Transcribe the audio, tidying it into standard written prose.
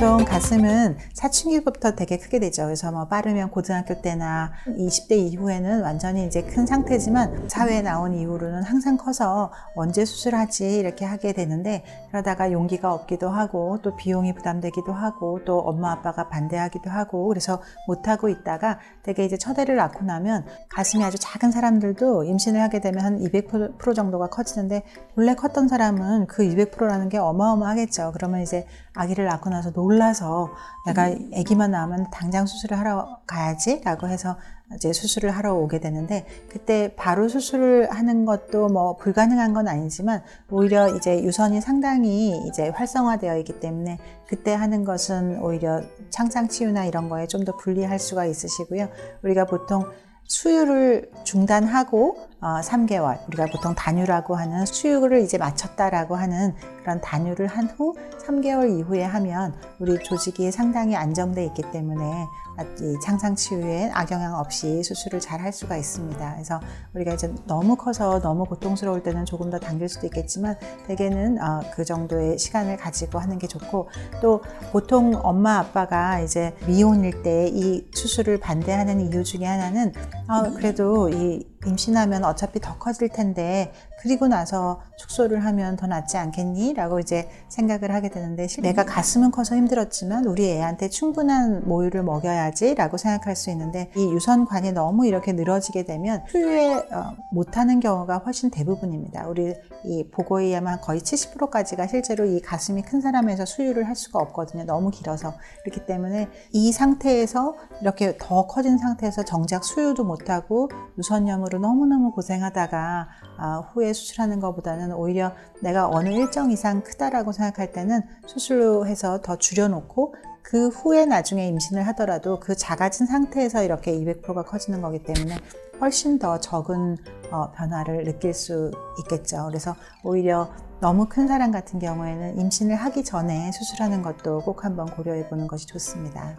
보통 가슴은 사춘기부터 되게 크게 되죠. 그래서 뭐 빠르면 고등학교 때나 20대 이후에는 완전히 이제 큰 상태지만 사회에 나온 이후로는 항상 커서 언제 수술하지 이렇게 하게 되는데, 그러다가 용기가 없기도 하고 또 비용이 부담되기도 하고 또 엄마 아빠가 반대하기도 하고 그래서 못하고 있다가 되게 이제 첫 애를 낳고 나면 가슴이 아주 작은 사람들도 임신을 하게 되면 한 200% 정도가 커지는데, 본래 컸던 사람은 그 200%라는 게 어마어마하겠죠. 그러면 이제 아기를 낳고 나서 놀라서 내가 아기만 낳으면 당장 수술을 하러 가야지 라고 해서 이제 수술을 하러 오게 되는데, 그때 바로 수술을 하는 것도 뭐 불가능한 건 아니지만 오히려 이제 유선이 상당히 이제 활성화되어 있기 때문에 그때 하는 것은 오히려 창상치유나 이런 거에 좀 더 불리할 수가 있으시고요. 우리가 보통 수유를 중단하고 3개월, 우리가 보통 단유라고 하는 수유를 이제 마쳤다라고 하는 그런 단유를 한 후 3개월 이후에 하면 우리 조직이 상당히 안정돼 있기 때문에 이 창상치유에 악영향 없이 수술을 잘 할 수가 있습니다. 그래서 우리가 이제 너무 커서 너무 고통스러울 때는 조금 더 당길 수도 있겠지만 대개는 그 정도의 시간을 가지고 하는 게 좋고, 또 보통 엄마 아빠가 이제 미혼일 때 이 수술을 반대하는 이유 중에 하나는 그래도 이 임신하면 어차피 더 커질 텐데 그리고 나서 축소를 하면 더 낫지 않겠니? 라고 이제 생각을 하게 되는데, 내가 가슴은 커서 힘들었지만 우리 애한테 충분한 모유를 먹여야지 라고 생각할 수 있는데, 이 유선관이 너무 이렇게 늘어지게 되면 수유에 못하는 경우가 훨씬 대부분입니다. 우리 이 보고에 의하면 거의 70%까지가 실제로 이 가슴이 큰 사람에서 수유를 할 수가 없거든요. 너무 길어서. 그렇기 때문에 이 상태에서 이렇게 더 커진 상태에서 정작 수유도 못하고 유선염으로 너무너무 고생하다가 후에 수술하는 것보다는 오히려 내가 어느 일정 이상 크다라고 생각할 때는 수술로 해서 더 줄여놓고 그 후에 나중에 임신을 하더라도 그 작아진 상태에서 이렇게 200%가 커지는 거기 때문에 훨씬 더 적은 변화를 느낄 수 있겠죠. 그래서 오히려 너무 큰 사람 같은 경우에는 임신을 하기 전에 수술하는 것도 꼭 한번 고려해 보는 것이 좋습니다.